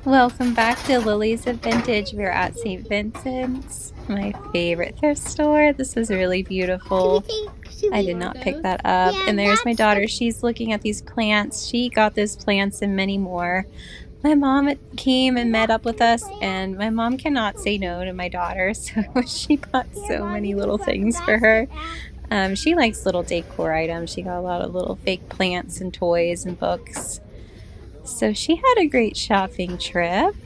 Welcome back to Lilies of Vintage. We're at St. Vincent's, my favorite thrift store. This is really beautiful. I did not pick that up. And there's my daughter. She's looking at these plants. She got those plants and many more. My mom came and met up with us, and my mom cannot say no to my daughter, so she bought so many little things for her. She likes little decor items. She got a lot of little fake plants and toys and books. So she had a great shopping trip.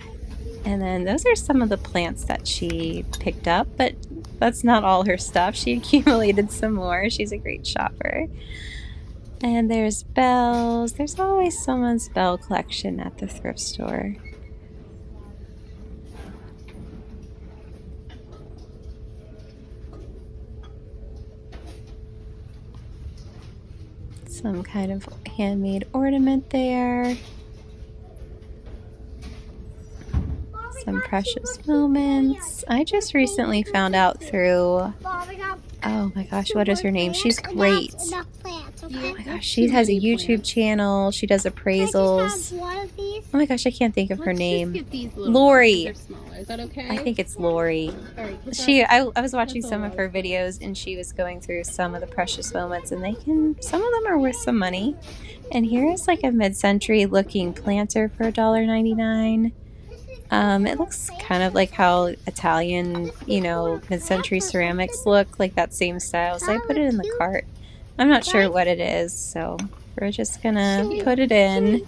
And then those are some of the plants that she picked up, but that's not all her stuff. She accumulated some more. She's a great shopper. And there's bells. There's always someone's bell collection at the thrift store. Some kind of handmade ornament there. Some precious moments. I just recently found out through, oh my gosh, what is her name? She's great. Oh my gosh, she has a YouTube channel. She does appraisals. Oh my gosh, I can't think of her name. Lori. Is that okay? I think it's Lori. I was watching some of her videos, and she was going through some of the precious moments, and some of them are worth some money. And here's like a mid-century looking planter for $1.99. It looks kind of like how Italian, mid-century ceramics look, like that same style. So I put it in the cart. I'm not sure what it is, so we're just gonna put it in.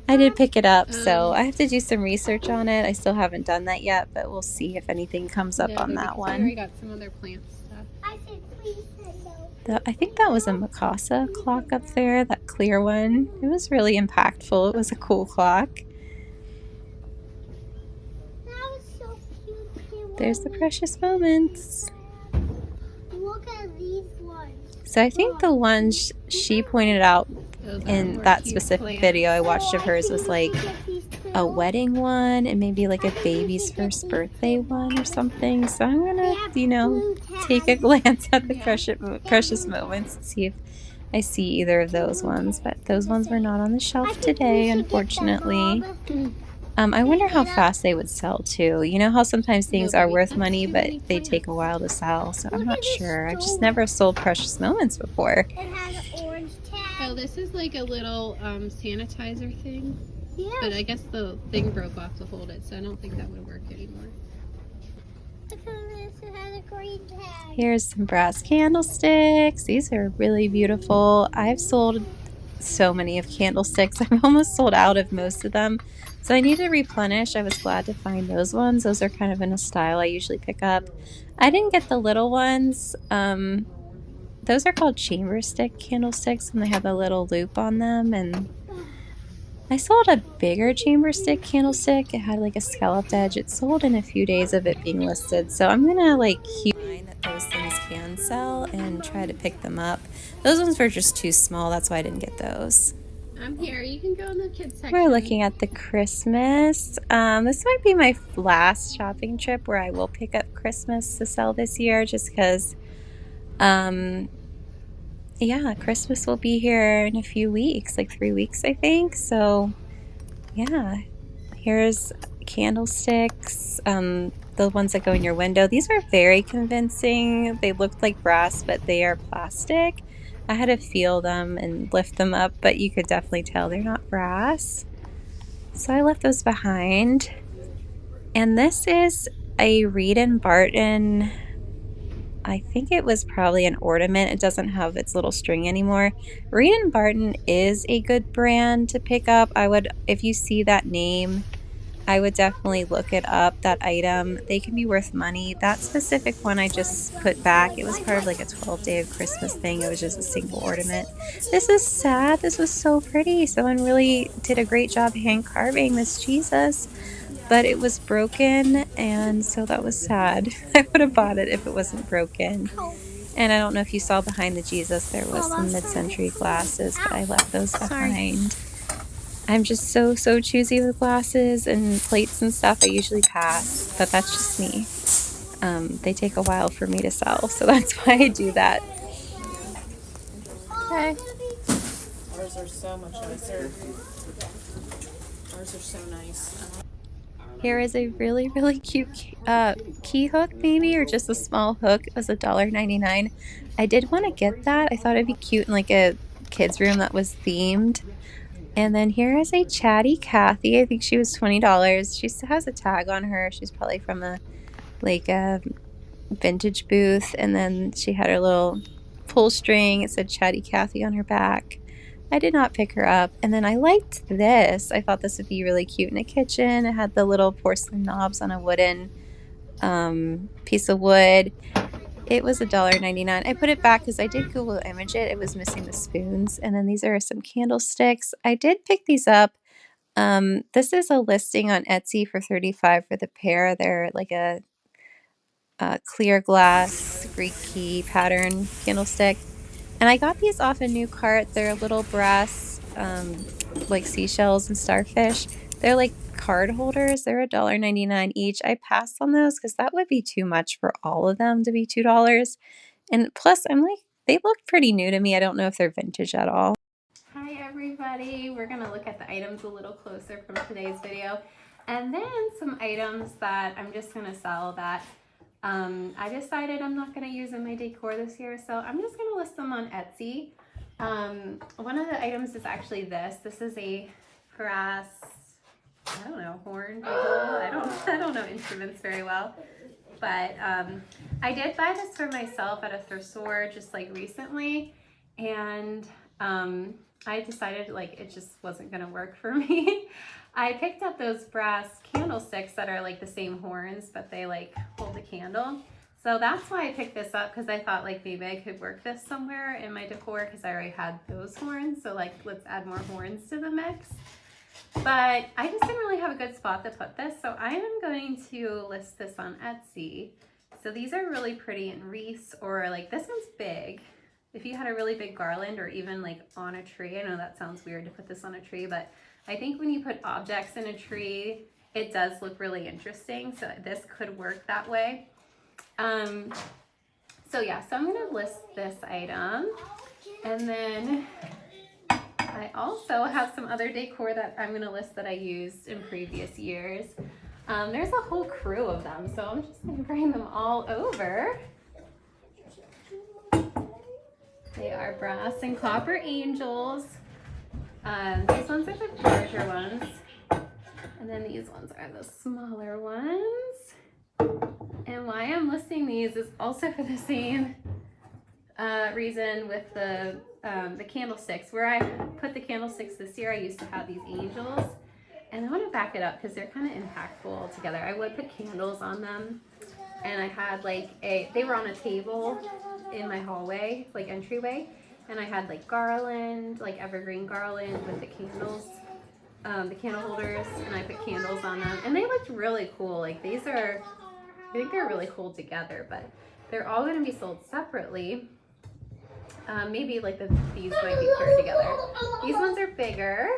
I did pick it up, so I have to do some research on it. I still haven't done that yet, but we'll see if anything comes up on that one. I got some other plant stuff. I think that was a Mikasa clock up there, that clear one. It was really impactful. It was a cool clock. There's the precious moments. Look at these ones. So I think the ones she pointed out in that specific video I watched of hers was like a wedding one and maybe like a baby's first birthday one or something. So I'm gonna, take a glance at the precious moments and see if I see either of those ones. But those ones were not on the shelf today, unfortunately. I wonder how fast they would sell too. You know how sometimes things are worth money, but they take a while to sell. So I'm not sure. I've just never sold precious moments before. It has an orange tag. Oh, this is like a little sanitizer thing. Yeah. But I guess the thing broke off to hold it, so I don't think that would work anymore. Look at this. It has a green tag. Here's some brass candlesticks. These are really beautiful. I've sold so many of candlesticks. I've almost sold out of most of them. So I need to replenish. I was glad to find those ones. Those are kind of in a style I usually pick up. I didn't get the little ones. Those are called chamber stick candlesticks, and they have a little loop on them. And I sold a bigger chamber stick candlestick. It had like a scalloped edge. It sold in a few days of it being listed. So I'm gonna keep in mind that those things can sell and try to pick them up. Those ones were just too small. That's why I didn't get those. I'm here. You can go in the kids section. We're looking at the Christmas. This might be my last shopping trip where I will pick up Christmas to sell this year, just because, Christmas will be here in a few weeks, like 3 weeks, I think. So, yeah, here's candlesticks, the ones that go in your window. These are very convincing. They look like brass, but they are plastic. I had to feel them and lift them up, but you could definitely tell they're not brass. So I left those behind. And this is a Reed & Barton. I think it was probably an ornament. It doesn't have its little string anymore. Reed & Barton is a good brand to pick up. If you see that name, I would definitely look it up, that item. They can be worth money. That specific one I just put back. It was part of like a 12-day of Christmas thing. It was just a single ornament. This is sad. This was so pretty. Someone really did a great job hand carving this Jesus, but it was broken, and so that was sad. I would have bought it if it wasn't broken. And I don't know if you saw behind the Jesus, there was some mid-century glasses, but I left those behind. I'm just so choosy with glasses and plates and stuff. I usually pass, but that's just me. They take a while for me to sell, so that's why I do that. Okay. Ours are so much nicer. Ours are so nice. Here is a really, really cute key hook, maybe, or just a small hook. It was $1.99. I did want to get that. I thought it'd be cute in like a kid's room that was themed. And then here is a Chatty Cathy. I think she was $20. She still has a tag on her. She's probably from a vintage booth. And then she had her little pull string. It said Chatty Cathy on her back. I did not pick her up. And then I liked this. I thought this would be really cute in a kitchen. It had the little porcelain knobs on a wooden piece of wood. It was $1.99. I put it back because I did Google image it. It was missing the spoons. And then these are some candlesticks. I did pick these up. This is a listing on Etsy for $35 for the pair. They're like a clear glass Greek key pattern candlestick. And I got these off a New Cart. They're little brass, like seashells and starfish. They're like card holders. They're $1.99 each. I passed on those because that would be too much for all of them to be $2. And plus, I'm like, they look pretty new to me. I don't know if they're vintage at all. Hi everybody, we're going to look at the items a little closer from today's video, and then some items that I'm just going to sell that I decided I'm not going to use in my decor this year, so I'm just going to list them on Etsy. One of the items is actually this. This is a brass, I don't know, horn, bugle. I don't know instruments very well. But I did buy this for myself at a thrift store just like recently, and I decided like it just wasn't gonna work for me. I picked up those brass candlesticks that are like the same horns, but they like hold the candle. So that's why I picked this up, because I thought like maybe I could work this somewhere in my decor, because I already had those horns. So like let's add more horns to the mix. But I just didn't really have a good spot to put this, so I am going to list this on Etsy. So these are really pretty in wreaths, or like this one's big. If you had a really big garland, or even like on a tree, I know that sounds weird to put this on a tree, but I think when you put objects in a tree, it does look really interesting. So this could work that way. So yeah, so I'm gonna list this item, and then I also have some other decor that I'm going to list that I used in previous years. There's a whole crew of them, so I'm just going to bring them all over. They are brass and copper angels. These ones are the larger ones, and then these ones are the smaller ones. And why I'm listing these is also for the same reason with the candlesticks. Where I put the candlesticks this year, I used to have these angels, and I want to back it up because they're kind of impactful together. I would put candles on them, and I had like they were on a table in my hallway, like entryway, and I had like garland, like evergreen garland with the candles, the candle holders, and I put candles on them, and they looked really cool. Like these are, I think they're really cool together, but they're all going to be sold separately. Maybe like these might be paired together. These ones are bigger.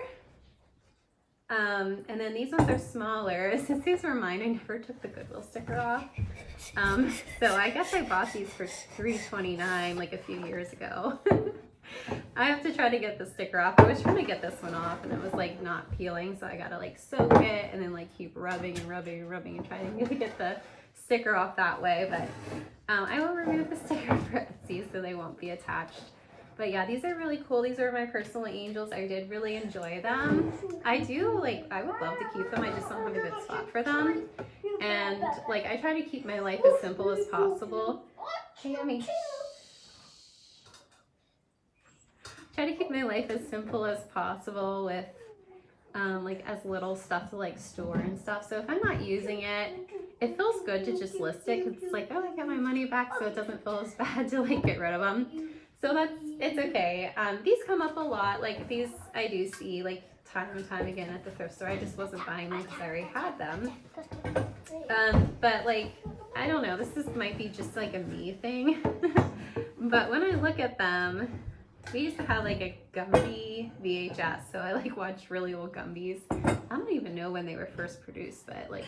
And then these ones are smaller. Since these were mine, I never took the Goodwill sticker off. So I guess I bought these for $3.29 like a few years ago. I have to try to get the sticker off. I was trying to get this one off, and it was like not peeling, so I gotta like soak it and then like keep rubbing and rubbing and rubbing and trying to get the sticker off that way. But I will remove the sticker for Etsy so they won't be attached. But yeah, these are really cool. These are my personal angels. I did really enjoy them. I would love to keep them. I just don't have a good spot for them. And like, I try to keep my life as simple as possible. Hey, Yummy. Try to keep my life as simple as possible with like as little stuff to like store and stuff. So if I'm not using it, it feels good to just list it, because it's like, oh, I got my money back, so it doesn't feel as bad to like get rid of them. So it's okay. These come up a lot. Like these I do see like time and time again at the thrift store. I just wasn't buying them because I already had them. But like, I don't know, might be just like a me thing. But when I look at them, we used to have like a Gumby VHS, so I like watched really old Gumbies. I don't even know when they were first produced, but like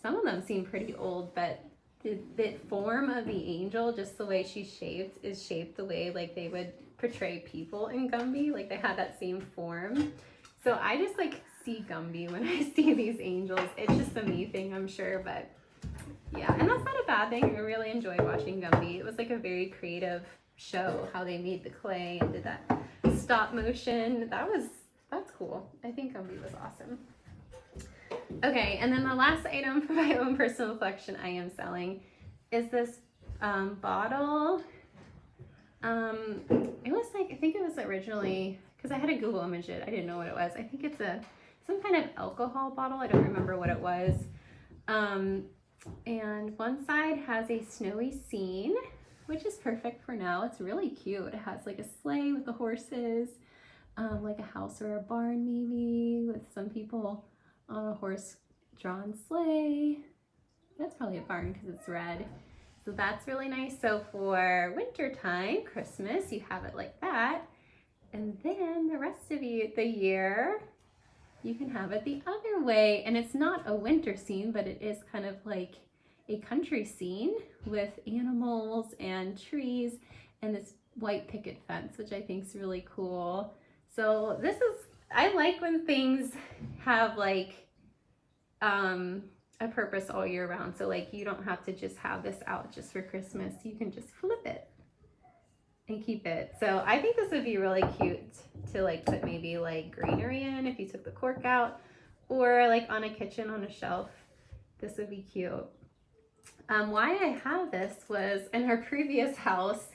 some of them seem pretty old. But the form of the angel, just the way she's shaped, is shaped the way like they would portray people in Gumby. Like they had that same form. So I just like see Gumby when I see these angels. It's just a me thing, I'm sure, but yeah, and that's not a bad thing. I really enjoyed watching Gumby. It was like a very creative show, how they made the clay and did that stop motion. That's cool. I think Gumby was awesome. Okay, and then the last item from my own personal collection I am selling is this bottle. It was like, I think it was originally, because I had to Google image it, I didn't know what it was. I think it's some kind of alcohol bottle. I don't remember what it was. And one side has a snowy scene, which is perfect for now. It's really cute. It has like a sleigh with the horses, like a house or a barn maybe, with some people on a horse-drawn sleigh. That's probably a barn because it's red. So that's really nice. So for winter time, Christmas, you have it like that. And then the rest of the year, you can have it the other way. And it's not a winter scene, but it is kind of like a country scene with animals and trees and this white picket fence, which I think is really cool. So I like when things have like a purpose all year round. So like you don't have to just have this out just for Christmas. You can just flip it and keep it. So I think this would be really cute to like put maybe like greenery in if you took the cork out, or like on a kitchen on a shelf. This would be cute. Why I have this was in our previous house,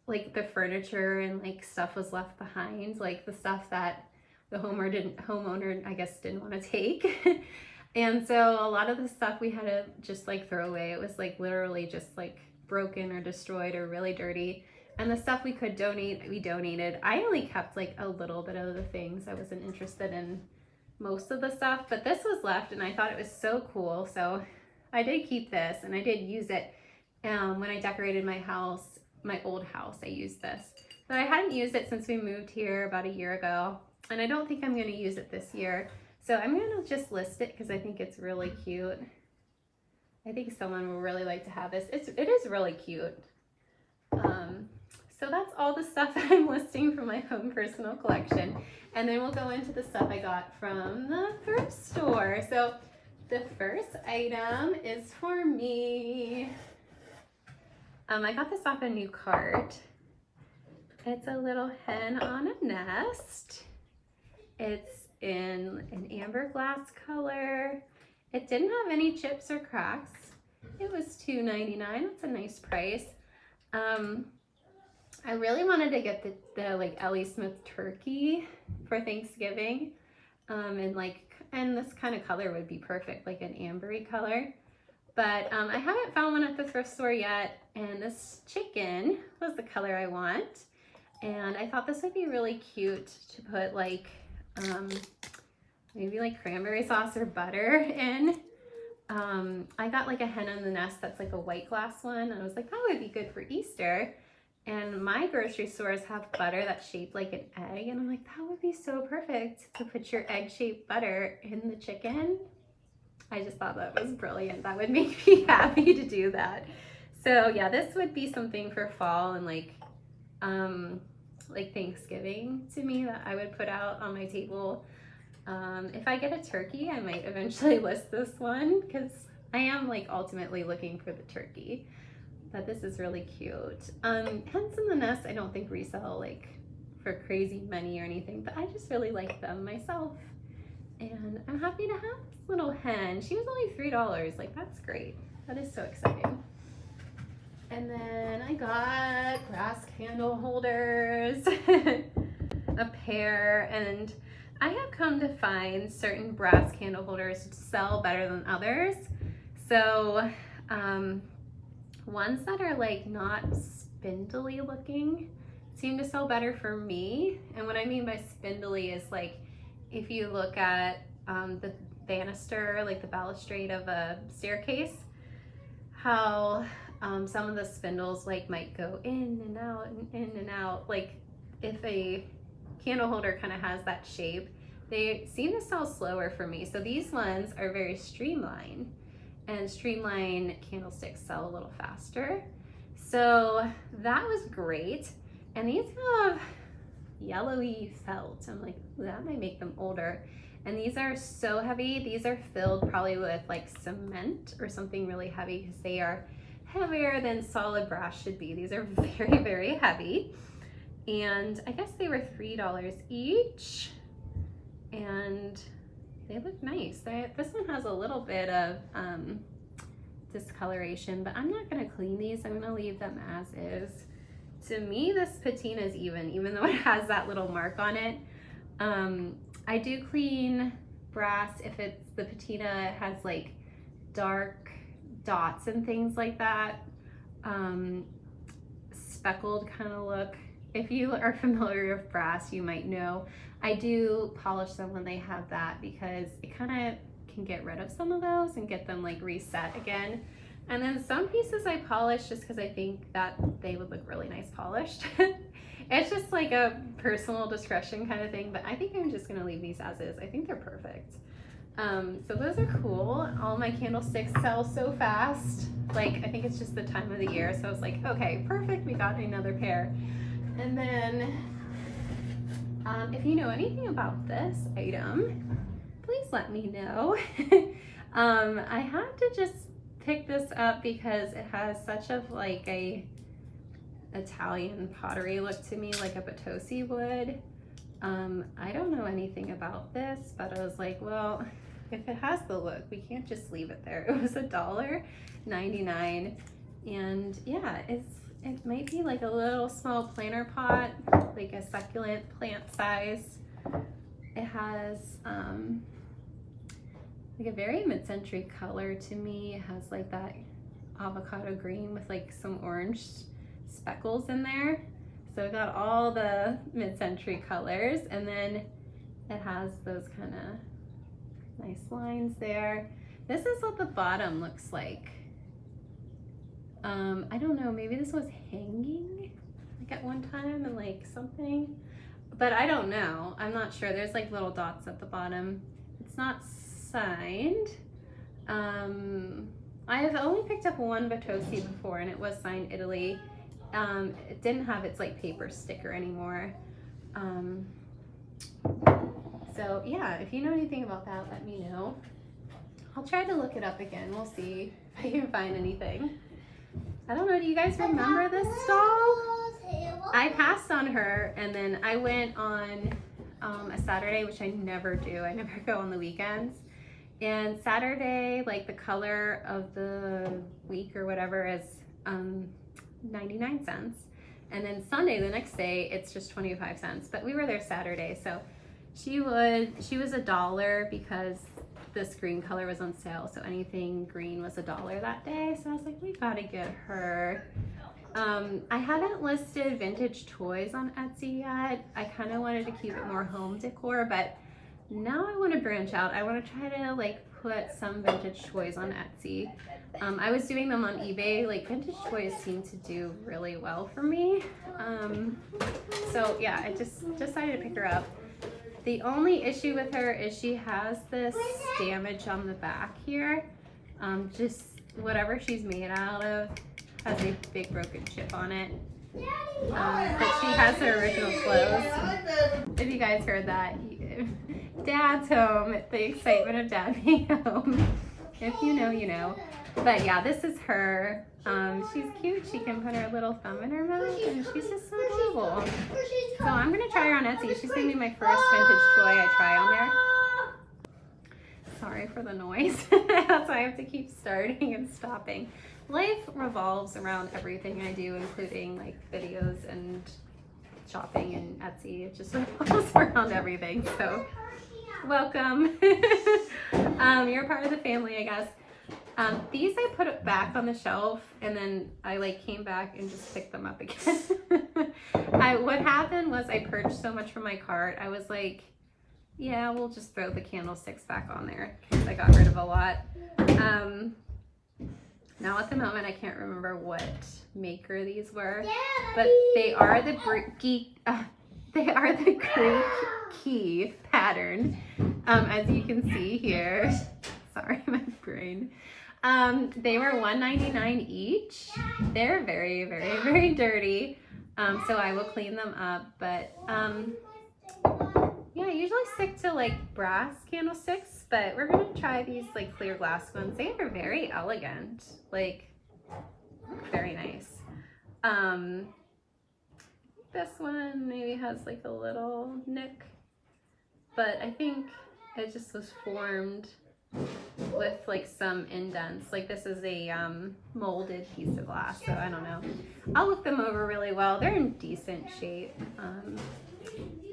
like the furniture and like stuff was left behind, like the stuff that the homeowner I guess didn't want to take. And so a lot of the stuff we had to just like throw away. It was like literally just like broken or destroyed or really dirty. And the stuff we could donate, we donated. I only kept like a little bit of the things. I wasn't interested in most of the stuff, but this was left and I thought it was so cool. So I did keep this and I did use it when I decorated my house, my old house. I used this, but I hadn't used it since we moved here about a year ago. And I don't think I'm going to use it this year. So I'm going to just list it because I think it's really cute. I think someone will really like to have this. It is really cute. So that's all the stuff that I'm listing from my own personal collection. And then we'll go into the stuff I got from the thrift store. So the first item is for me. I got this off a new cart. It's a little hen on a nest. It's in an amber glass color. It didn't have any chips or cracks. It was $2.99. That's a nice price. I really wanted to get the like Ellie Smith turkey for Thanksgiving. And this kind of color would be perfect, like an ambery color. But I haven't found one at the thrift store yet. And this chicken was the color I want. And I thought this would be really cute to put like maybe like cranberry sauce or butter in. I got like a hen on the nest that's like a white glass one. And I was like, that would be good for Easter. And my grocery stores have butter that's shaped like an egg. And I'm like, that would be so perfect to put your egg-shaped butter in the chicken. I just thought that was brilliant. That would make me happy to do that. So yeah, this would be something for fall and like Thanksgiving to me that I would put out on my table. If I get a turkey, I might eventually list this one because I am like ultimately looking for the turkey. But this is really cute. Hens in the nest, I don't think resell like for crazy money or anything, but I just really like them myself. And I'm happy to have this little hen. She was only $3. Like, that's great. That is so exciting. And then I got brass candle holders, a pair, and I have come to find certain brass candle holders sell better than others. So, ones that are like not spindly looking seem to sell better for me. And what I mean by spindly is like if you look at the banister, like the balustrade of a staircase, how some of the spindles like might go in and out and in and out. Like if a candle holder kind of has that shape, they seem to sell slower for me. So these ones are very streamlined. And streamline candlesticks sell a little faster. So that was great. And these have yellowy felt. I'm like, ooh, that might make them older. And these are so heavy. These are filled probably with like cement or something really heavy, because they are heavier than solid brass should be. These are very, very heavy. And I guess they were $3 each. And they look nice. This one has a little bit of discoloration, but I'm not gonna clean these. I'm gonna leave them as is. To me, this patina is even though it has that little mark on it. I do clean brass if the patina has like dark dots and things like that. Speckled kind of look. If you are familiar with brass, you might know. I do polish them when they have that, because it kind of can get rid of some of those and get them like reset again. And then some pieces I polish just because I think that they would look really nice polished. It's just like a personal discretion kind of thing, but I think I'm just gonna leave these as is. I think they're perfect. So those are cool. All my candlesticks sell so fast. Like, I think it's just the time of the year. So I was like, okay, perfect, we got another pair. And then if you know anything about this item, please let me know. I had to just pick this up because it has such of like a Italian pottery look to me, like a Potosi would. I don't know anything about this, but I was like, well, if it has the look, we can't just leave it there. It was $1.99, and yeah, it might be like a little small planter pot, like a succulent plant size. It has like a very mid-century color to me. It has like that avocado green with like some orange speckles in there. So it got all the mid-century colors, and then it has those kind of nice lines there. This is what the bottom looks like. I don't know, maybe this was hanging like at one time and like something, but I don't know. I'm not sure. There's like little dots at the bottom. It's not signed. I have only picked up one Potosi before, and it was signed Italy. It didn't have its like paper sticker anymore. So yeah, if you know anything about that, let me know. I'll try to look it up again. We'll see if I can find anything. I don't know, do you guys remember this doll? I passed on her, and then I went on a Saturday, which I never do. I never go on the weekends. And Saturday, like the color of the week or whatever is 99 cents. And then Sunday, the next day, it's just 25 cents. But we were there Saturday, so she was $1 because this green color was on sale. So anything green was $1 that day. So I was like, we gotta get her. I haven't listed vintage toys on Etsy yet. I kind of wanted to keep it more home decor, but now I want to branch out. I want to try to like put some vintage toys on Etsy. I was doing them on eBay. Like vintage toys seem to do really well for me. So yeah, I just decided to pick her up. The only issue with her is she has this damage on the back here. Just whatever she's made out of has a big broken chip on it. But she has her original clothes. If you guys heard that, Dad's home. The excitement of Dad being home. If you know, you know. But yeah, this is her. She's cute. She can put her little thumb in her mouth, and she's just so adorable. So I'm gonna try her on Etsy. She's gonna be my first vintage toy I try on there. Sorry for the noise. That's why I have to keep starting and stopping. Life revolves around everything I do, including like videos and shopping and Etsy. It just revolves around everything. So welcome. You're part of the family, I guess. These I put back on the shelf, and then I like came back and just picked them up again. What happened was I purged so much from my cart. I was like, yeah, we'll just throw the candlesticks back on there because I got rid of a lot. Now at the moment I can't remember what maker these were, but they are the Greek key pattern, as you can see here. Sorry, my brain. They were $1.99 each. They're very, very, very dirty. So I will clean them up, but yeah, I usually stick to like brass candlesticks, but we're gonna try these like clear glass ones. They are very elegant, like look very nice. This one maybe has like a little nick, but I think it just was formed with like some indents. Like this is a molded piece of glass, so I don't know. I'll look them over really well. They're in decent shape.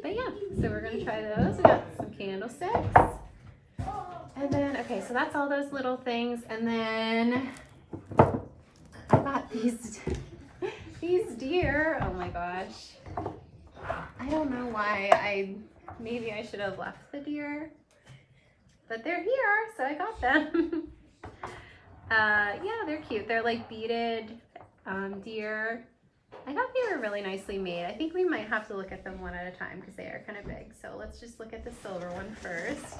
But yeah, so we're gonna try those. We got some candlesticks. And then, okay, so that's all those little things. And then I got these deer. Oh my gosh. I don't know why. Maybe I should have left the deer. But they're here, so I got them. Yeah, they're cute. They're like beaded deer. I thought they were really nicely made. I think we might have to look at them one at a time because they are kind of big. So let's just look at the silver one first.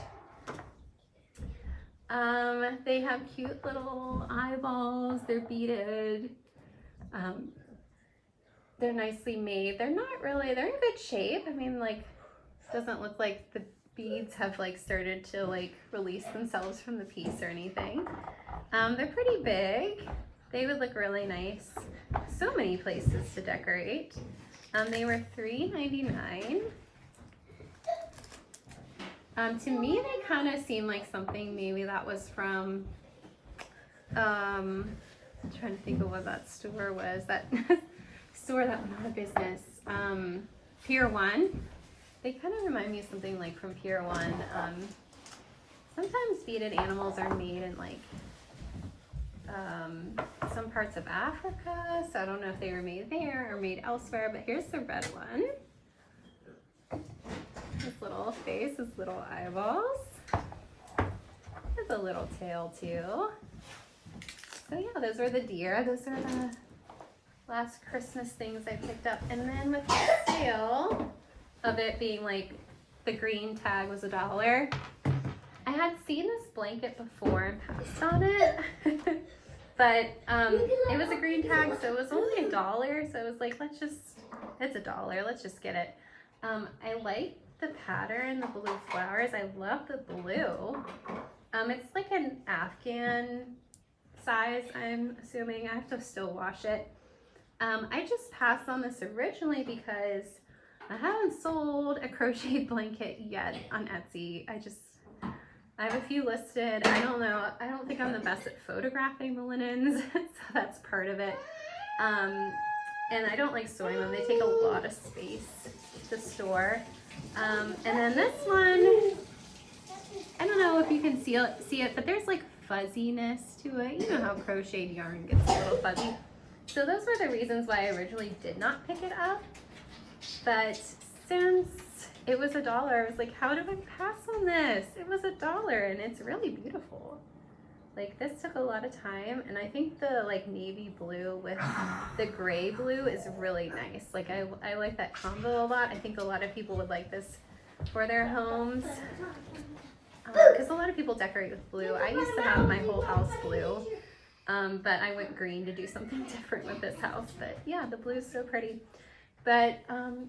They have cute little eyeballs. They're beaded. They're nicely made. They're not really, they're in good shape. I mean, like, it doesn't look like the beads have like started to like release themselves from the piece or anything. They're pretty big. They would look really nice. So many places to decorate. They were $3.99. To me, they kind of seem like something maybe that was from, I'm trying to think of what that store was. That store that went out of business. Pier 1. They kind of remind me of something like from Pier 1. Sometimes beaded animals are made in like some parts of Africa, so I don't know if they were made there or made elsewhere, but here's the red one. His little face, his little eyeballs. Has a little tail too. So yeah, those were the deer. Those are the last Christmas things I picked up. And then with the sale of it being like the green tag was $1, I had seen this blanket before and passed on it. But it was a green tag, so it was only $1. So it was like, it's $1, let's just get it. I like the pattern, the blue flowers. I love the blue. It's like an Afghan size, I'm assuming. I have to still wash it. I just passed on this originally because I haven't sold a crocheted blanket yet on Etsy. I have a few listed. I don't know. I don't think I'm the best at photographing the linens, so that's part of it. And I don't like storing them. They take a lot of space to store. And then this one, I don't know if you can see it, but there's like fuzziness to it. You know how crocheted yarn gets a little fuzzy. So those were the reasons why I originally did not pick it up. But since it was $1, I was like, how do I pass on this? It was $1 and it's really beautiful. Like this took a lot of time, and I think the like navy blue with the gray blue is really nice. Like I like that combo a lot. I think a lot of people would like this for their homes because a lot of people decorate with blue. I used to have my whole house blue, but I went green to do something different with this house. But yeah, the blue is so pretty. But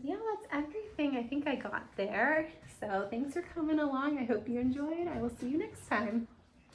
yeah, that's everything I think I got there. So thanks for coming along. I hope you enjoyed. I will see you next time.